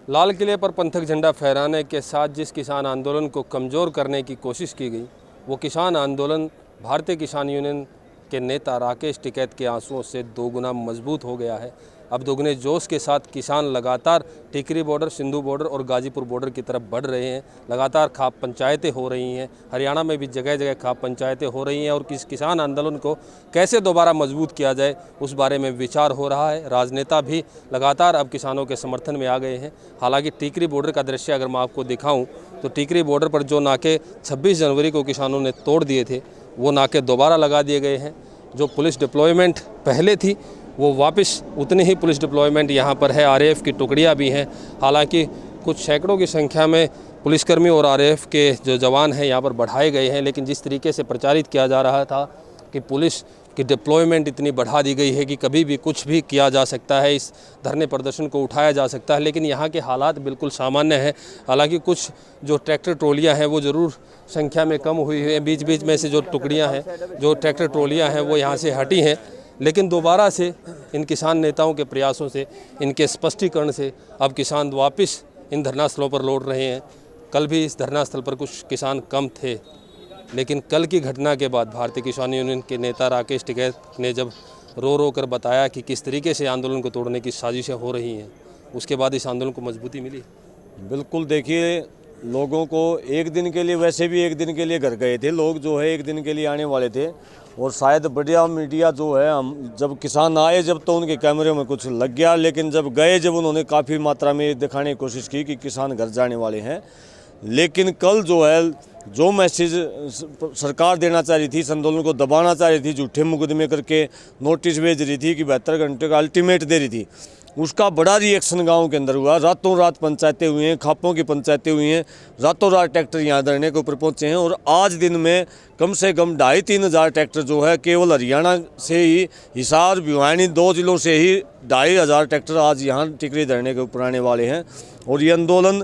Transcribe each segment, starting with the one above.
लाल किले पर पंथक झंडा फहराने के साथ जिस किसान आंदोलन को कमज़ोर करने की कोशिश की गई, वो किसान आंदोलन भारतीय किसान यूनियन के नेता राकेश टिकैत के आंसुओं से दोगुना मजबूत हो गया है। अब दोगुने जोश के साथ किसान लगातार टिकरी बॉर्डर, सिंधु बॉर्डर और गाजीपुर बॉर्डर की तरफ बढ़ रहे हैं। लगातार खाप पंचायतें हो रही हैं, हरियाणा में भी जगह जगह खाप पंचायतें हो रही हैं और किसान आंदोलन को कैसे दोबारा मजबूत किया जाए उस बारे में विचार हो रहा है। राजनेता भी लगातार अब किसानों के समर्थन में आ गए हैं। हालांकि टिकरी बॉर्डर का दृश्य अगर मैं आपको दिखाऊँ तो टिकरी बॉर्डर पर जो नाके 26 जनवरी को किसानों ने तोड़ दिए थे, वो नाके दोबारा लगा दिए गए हैं। जो पुलिस डिप्लॉयमेंट पहले थी वो वापस उतनी ही पुलिस डिप्लॉयमेंट यहाँ पर है। आरएएफ की टुकड़ियाँ भी हैं। हालांकि कुछ सैकड़ों की संख्या में पुलिसकर्मी और आरएएफ के जो जवान हैं यहाँ पर बढ़ाए गए हैं, लेकिन जिस तरीके से प्रचारित किया जा रहा था कि पुलिस की डिप्लॉयमेंट इतनी बढ़ा दी गई है कि कभी भी कुछ भी किया जा सकता है, इस धरने प्रदर्शन को उठाया जा सकता है, लेकिन यहाँ के हालात बिल्कुल सामान्य हैं। हालांकि कुछ जो ट्रैक्टर ट्रॉलियाँ हैं वो ज़रूर संख्या में कम हुई है। बीच बीच में से जो टुकड़ियाँ हैं, जो ट्रैक्टर ट्रॉलियाँ हैं वो यहाँ से हटी हैं, लेकिन दोबारा से इन किसान नेताओं के प्रयासों से, इनके स्पष्टीकरण से अब किसान वापस इन धरना स्थलों पर लौट रहे हैं। कल भी इस धरना स्थल पर कुछ किसान कम थे, लेकिन कल की घटना के बाद भारतीय किसान यूनियन के नेता राकेश टिकैत ने जब रो रो कर बताया कि किस तरीके से आंदोलन को तोड़ने की साजिशें हो रही हैं, उसके बाद इस आंदोलन को मजबूती मिली। बिल्कुल, देखिए, लोगों को एक दिन के लिए, वैसे भी एक दिन के लिए घर गए थे लोग, जो है एक दिन के लिए आने वाले थे, और शायद बढ़िया मीडिया जो है, हम जब किसान आए जब तो उनके कैमरे में कुछ लग गया, लेकिन जब गए जब उन्होंने काफ़ी मात्रा में दिखाने की कोशिश की कि किसान घर जाने वाले हैं। लेकिन कल जो है, जो मैसेज सरकार देना चाह रही थी, इस आंदोलन को दबाना चाह रही थी, झूठे मुकदमे करके नोटिस भेज रही थी कि 72 घंटे का अल्टीमेट दे रही थी, उसका बड़ा रिएक्शन गांव के अंदर हुआ। रातों रात पंचायतें हुई हैं, खापों की पंचायतें हुई हैं, रातों रात ट्रैक्टर यहाँ धरने के ऊपर पहुँचे हैं। और आज दिन में कम से कम 2,500-3 हज़ार ट्रैक्टर जो है केवल हरियाणा से ही, हिसार, भिवानी 2 जिलों से ही 2,500 ट्रैक्टर आज यहाँ टिकरी धरने के ऊपर आने वाले हैं। और ये आंदोलन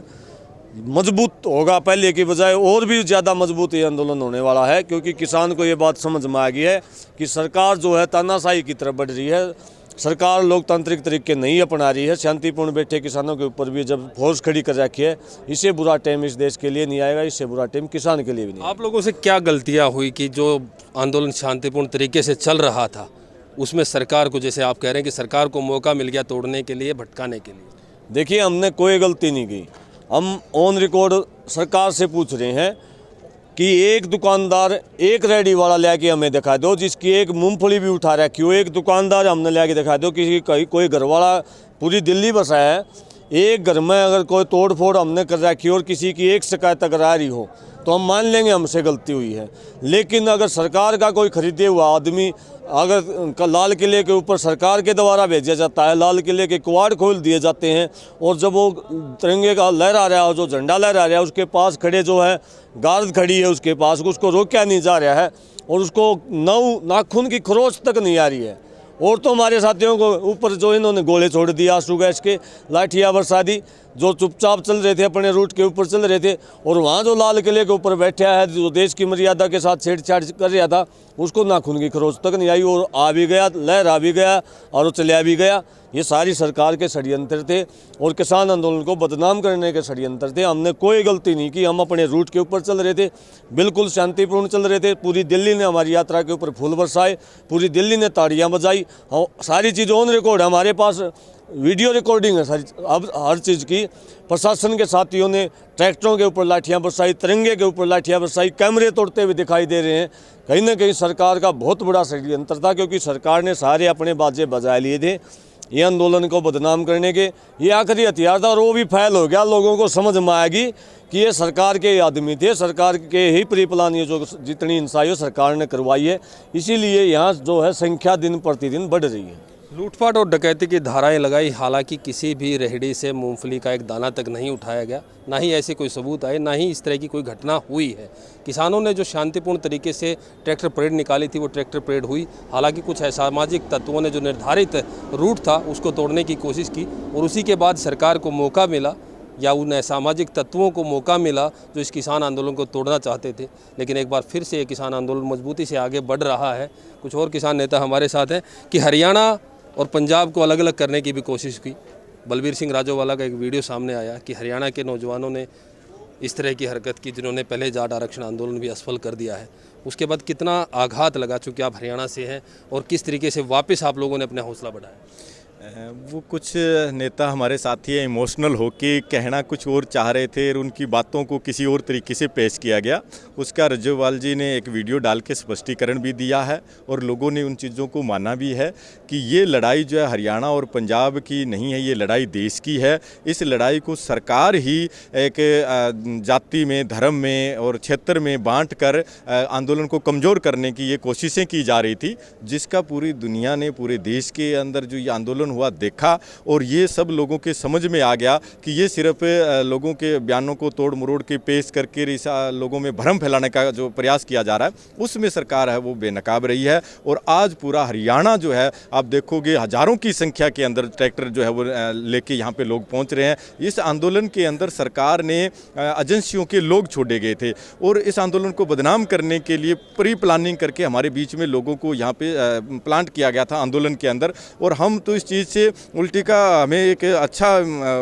मजबूत होगा पहले की बजाय, और भी ज़्यादा मजबूत ये आंदोलन होने वाला है, क्योंकि किसान को ये बात समझ में आ गई है कि सरकार जो है तानाशाही की तरफ बढ़ रही है। सरकार लोकतांत्रिक तरीके नहीं अपना रही है। शांतिपूर्ण बैठे किसानों के ऊपर भी जब फोर्स खड़ी कर रखी है, इससे बुरा टाइम इस देश के लिए नहीं आएगा, इससे बुरा टाइम किसान के लिए भी नहीं। आप लोगों से क्या गलतियां हुई कि जो आंदोलन शांतिपूर्ण तरीके से चल रहा था उसमें सरकार को, जैसे आप कह रहे हैं कि सरकार को मौका मिल गया तोड़ने के लिए, भटकाने के लिए? देखिए, हमने कोई गलती नहीं की। हम ऑन रिकॉर्ड सरकार से पूछ रहे हैं कि एक दुकानदार, एक रेडी वाला लेके हमें दिखा दो जिसकी एक मूंगफली भी उठा रखी हो। एक दुकानदार हमने लेके दिखा दो, किसी कोई घर वाला पूरी दिल्ली बसा है, एक घर में अगर कोई तोड़ फोड़ हमने कर रखी हो और किसी की एक शिकायत अगर आ रही हो तो हम मान लेंगे हमसे गलती हुई है। लेकिन अगर सरकार का कोई खरीदे हुआ आदमी अगर लाल किले के ऊपर सरकार के द्वारा भेजा जाता है, लाल किले के किवाड़ खोल दिए जाते हैं, और जब वो तिरंगे का लहरा रहा है, जो झंडा लहरा रहा है, उसके पास खड़े जो है गार्ड खड़ी है उसके पास, उसको रोका नहीं जा रहा है, और उसको नाखून की खरोच तक नहीं आ रही है। और तो हमारे साथियों को ऊपर जो इन्होंने गोले छोड़ दिया, आंसू गैस के, लाठियाँ बरसा दी, जो चुपचाप चल रहे थे, अपने रूट के ऊपर चल रहे थे। और वहाँ जो लाल किले के ऊपर बैठा है, जो देश की मर्यादा के साथ छेड़छाड़ कर रहा था, उसको नाखून की खरोच तक नहीं आई, और आ भी गया, लहरा भी गया और चला भी गया। ये सारी सरकार के षड्यंत्र थे और किसान आंदोलन को बदनाम करने के षड्यंत्र थे। हमने कोई गलती नहीं की, हम अपने रूट के ऊपर चल रहे थे, बिल्कुल शांतिपूर्ण चल रहे थे। पूरी दिल्ली ने हमारी यात्रा के ऊपर फूल बरसाए, पूरी दिल्ली ने ताड़ियाँ बजाई। सारी चीज़ ऑन रिकॉर्ड है, हमारे पास वीडियो रिकॉर्डिंग है सारी, अब हर चीज़ की। प्रशासन के साथियों ने ट्रैक्टरों के ऊपर लाठियाँ बरसाई, तिरंगे के ऊपर लाठियाँ बरसाई, कैमरे तोड़ते हुए दिखाई दे रहे हैं। कहीं ना कहीं सरकार का बहुत बड़ा षड्यंत्र था, क्योंकि सरकार ने सारे अपने बाजे बजा लिए थे ये आंदोलन को बदनाम करने के। ये आखिरी हथियार था और वो भी फैल हो गया। लोगों को समझ में आएगी कि ये सरकार के आदमी थे, सरकार के ही प्री-प्लान, ये जो जितनी हिंसा है सरकार ने करवाई है, इसीलिए यहाँ जो है संख्या दिन प्रतिदिन बढ़ रही है। लूटपाट और डकैती की धाराएं लगाई, हालांकि किसी भी रेहड़ी से मूंगफली का एक दाना तक नहीं उठाया गया, ना ही ऐसे कोई सबूत आए, ना ही इस तरह की कोई घटना हुई है। किसानों ने जो शांतिपूर्ण तरीके से ट्रैक्टर परेड निकाली थी वो ट्रैक्टर परेड हुई। हालांकि कुछ असामाजिक तत्वों ने जो निर्धारित रूट था उसको तोड़ने की कोशिश की, और उसी के बाद सरकार को मौका मिला, या उन असामाजिक तत्वों को मौका मिला जो इस किसान आंदोलन को तोड़ना चाहते थे। लेकिन एक बार फिर से ये किसान आंदोलन मजबूती से आगे बढ़ रहा है। कुछ और किसान नेता हमारे साथ हैं कि हरियाणा और पंजाब को अलग अलग करने की भी कोशिश की, बलबीर सिंह राजोवाला का एक वीडियो सामने आया कि हरियाणा के नौजवानों ने इस तरह की हरकत की जिन्होंने पहले जाट आरक्षण आंदोलन भी असफल कर दिया है। उसके बाद कितना आघात लगा, चूँकि आप हरियाणा से हैं, और किस तरीके से वापस आप लोगों ने अपना हौसला बढ़ाया? वो कुछ नेता हमारे साथी इमोशनल होके कहना कुछ और चाह रहे थे और उनकी बातों को किसी और तरीके से पेश किया गया। उसका राजोवाल जी ने एक वीडियो डाल के स्पष्टीकरण भी दिया है और लोगों ने उन चीज़ों को माना भी है कि ये लड़ाई जो है हरियाणा और पंजाब की नहीं है, ये लड़ाई देश की है। इस लड़ाई को सरकार ही एक जाति में, धर्म में और क्षेत्र में बांट कर आंदोलन को कमज़ोर करने की ये कोशिशें की जा रही थी, जिसका पूरी दुनिया ने, पूरे देश के अंदर जो ये आंदोलन हुआ देखा और ये सब लोगों के समझ में आ गया कि ये सिर्फ लोगों के बयानों को तोड़ मरोड़ के पेश करके लोगों में भ्रम फैलाने का जो प्रयास किया जा रहा है, उसमें सरकार है वो बेनकाब रही है। और आज पूरा हरियाणा जो है, आप देखोगे हजारों की संख्या के अंदर ट्रैक्टर जो है वो लेके यहाँ पे लोग पहुँच रहे हैं। इस आंदोलन के अंदर सरकार ने एजेंसियों के लोग छोड़े गए थे और इस आंदोलन को बदनाम करने के लिए प्री प्लानिंग करके हमारे बीच में लोगों को यहाँ पे प्लांट किया गया था आंदोलन के अंदर। और हम तो इस चीज़ से उल्टी का हमें एक अच्छा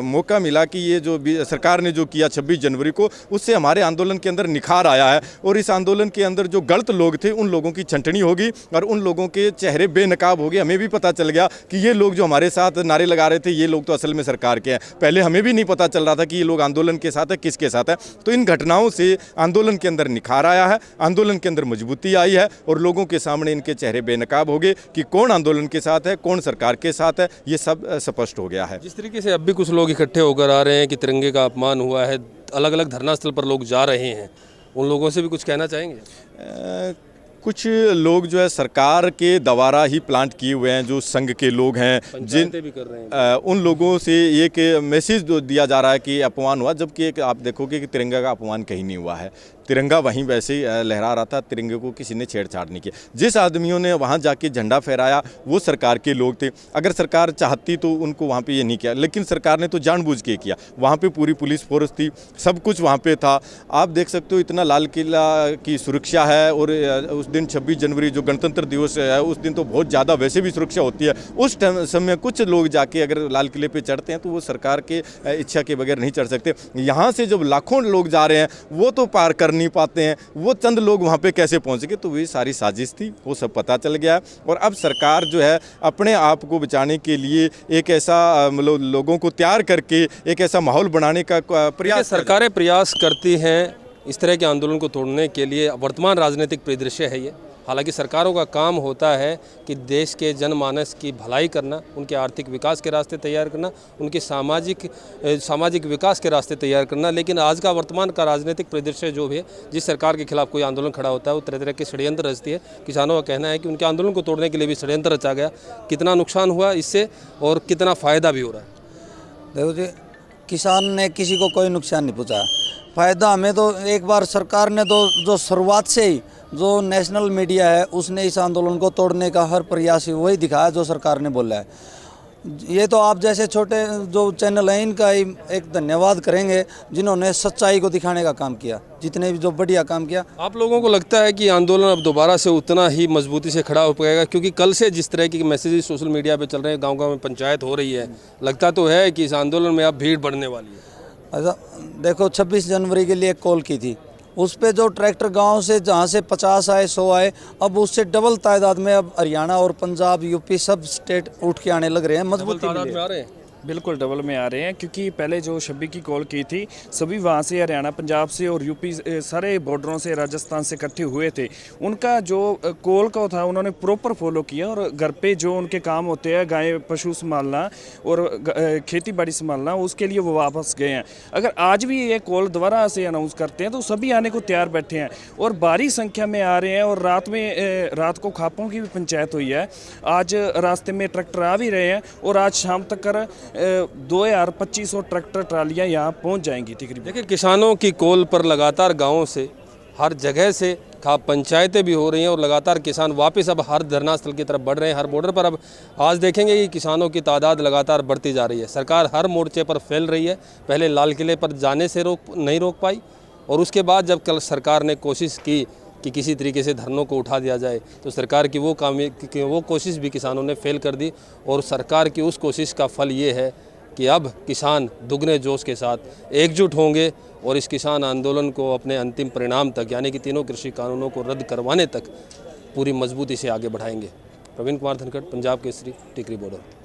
मौका मिला कि ये जो सरकार ने जो किया 26 जनवरी को, उससे हमारे आंदोलन के अंदर निखार आया है। और इस आंदोलन के अंदर जो गलत लोग थे उन लोगों की छंटनी होगी और उन लोगों के चेहरे बेनकाब हो गए। हमें भी पता चल गया कि ये लोग जो हमारे साथ नारे लगा रहे थे, ये लोग तो असल में सरकार के हैं। पहले हमें भी नहीं पता चल रहा था कि ये लोग आंदोलन के साथ है, किसके साथ है। तो इन घटनाओं से आंदोलन के अंदर निखार आया है, आंदोलन के अंदर मजबूती आई है और लोगों के सामने इनके चेहरे बेनकाब हो गए कि कौन आंदोलन के साथ है, कौन सरकार के साथ है, ये सब स्पष्ट हो गया है। जिस तरीके से अब भी कुछ लोग इकट्ठे होकर आ रहे हैं कि तिरंगे का अपमान हुआ है, अलग अलग धरना स्थल पर लोग जा रहे हैं, उन लोगों से भी कुछ कहना चाहेंगे? कुछ लोग जो है सरकार के द्वारा ही प्लांट किए हुए हैं, जो संघ के लोग हैं, भी कर रहे हैं, उन लोगों से एक मैसेज दिया जा रहा है कि अपमान हुआ, जबकि एक आप देखोगे कि तिरंगा का अपमान कहीं नहीं हुआ है। तिरंगा वहीं वैसे ही लहरा रहा था, तिरंगे को किसी ने छेड़छाड़ नहीं किया। जिस आदमियों ने वहाँ जाके झंडा फहराया वो सरकार के लोग थे। अगर सरकार चाहती तो उनको वहाँ पे ये नहीं किया, लेकिन सरकार ने तो जानबूझ के किया। वहाँ पे पूरी पुलिस फोर्स थी, सब कुछ वहाँ पे था। आप देख सकते हो इतना लाल किला की सुरक्षा है। और उस दिन 26 जनवरी जो गणतंत्र दिवस है, उस दिन तो बहुत ज़्यादा वैसे भी सुरक्षा होती है। उस समय कुछ लोग जाके अगर लाल किले पर चढ़ते हैं तो वो सरकार के इच्छा के बगैर नहीं चढ़ सकते। यहाँ से जब लाखों लोग जा रहे हैं वो तो पार कर नहीं पाते हैं, वो चंद लोग वहाँ पे कैसे पहुँच गए। तो वही सारी साजिश थी, वो सब पता चल गया। और अब सरकार जो है अपने आप को बचाने के लिए एक ऐसा लोगों को तैयार करके एक ऐसा माहौल बनाने का प्रयास, सरकारें प्रयास करती हैं इस तरह के आंदोलन को तोड़ने के लिए। वर्तमान राजनीतिक परिदृश्य है ये। हालांकि सरकारों का काम होता है कि देश के जनमानस की भलाई करना, उनके आर्थिक विकास के रास्ते तैयार करना, उनके सामाजिक विकास के रास्ते तैयार करना। लेकिन आज का वर्तमान का राजनीतिक परिदृश्य जो भी है, जिस सरकार के खिलाफ कोई आंदोलन खड़ा होता है वो तरह तरह के षड्यंत्र रचती है। किसानों का कहना है कि उनके आंदोलन को तोड़ने के लिए भी षड्यंत्र रचा गया। कितना नुकसान हुआ इससे और कितना फ़ायदा भी हो रहा है? देखो जी, किसान ने किसी को कोई नुकसान नहीं पहुँचाया। फ़ायदा हमें तो एक बार सरकार ने तो जो शुरुआत से ही जो नेशनल मीडिया है उसने इस आंदोलन को तोड़ने का हर प्रयास वही दिखाया जो सरकार ने बोला है। ये तो आप जैसे छोटे जो चैनल हैं इनका ही एक धन्यवाद करेंगे जिन्होंने सच्चाई को दिखाने का काम किया, जितने भी जो बढ़िया काम किया। आप लोगों को लगता है कि आंदोलन अब दोबारा से उतना ही मजबूती से खड़ा हो पाएगा? क्योंकि कल से जिस तरह की मैसेजेस सोशल मीडिया पे चल रहे हैं, गांव-गांव में पंचायत हो रही है, लगता तो है कि इस आंदोलन में अब भीड़ बढ़ने वाली है। ऐसा देखो, 26 जनवरी के लिए एक कॉल की थी, उस पे जो ट्रैक्टर गांव से जहां से 50 आए 100 आए, अब उससे डबल तादाद में अब हरियाणा और पंजाब यूपी सब स्टेट उठ के आने लग रहे हैं। मजबूती तादाद में आ रहे हैं, बिल्कुल डबल में आ रहे हैं। क्योंकि पहले जो 26 की कॉल की थी सभी वहाँ से हरियाणा, पंजाब से और यूपी सारे बॉर्डरों से, राजस्थान से इकट्ठे हुए थे। उनका जो कॉल का था उन्होंने प्रॉपर फॉलो किया और घर पे जो उनके काम होते हैं, गाय पशु संभालना और खेती बाड़ी संभालना, उसके लिए वो वापस गए हैं। अगर आज भी ये कॉल दोबारा से अनाउंस करते हैं तो सभी आने को तैयार बैठे हैं और भारी संख्या में आ रहे हैं। और रात को खापों की भी पंचायत हुई है। आज रास्ते में ट्रैक्टर आ भी रहे हैं और आज शाम तक 2200 ट्रैक्टर ट्रालियाँ यहाँ पहुँच जाएंगी तकरीबन। देखिए, किसानों की कॉल पर लगातार गाँवों से, हर जगह से पंचायतें भी हो रही हैं और लगातार किसान वापस अब हर धरना स्थल की तरफ बढ़ रहे हैं। हर बॉर्डर पर अब आज देखेंगे कि किसानों की तादाद लगातार बढ़ती जा रही है। सरकार हर मोर्चे पर फैल रही है। पहले लाल किले पर जाने से नहीं रोक पाई और उसके बाद जब कल सरकार ने कोशिश की कि किसी तरीके से धरनों को उठा दिया जाए, तो सरकार की वो कोशिश भी किसानों ने फेल कर दी। और सरकार की उस कोशिश का फल ये है कि अब किसान दुगने जोश के साथ एकजुट होंगे और इस किसान आंदोलन को अपने अंतिम परिणाम तक, यानी कि तीनों कृषि कानूनों को रद्द करवाने तक पूरी मजबूती से आगे बढ़ाएंगे। प्रवीण कुमार धनखड़, पंजाब केसरी, टिकरी बॉर्डर।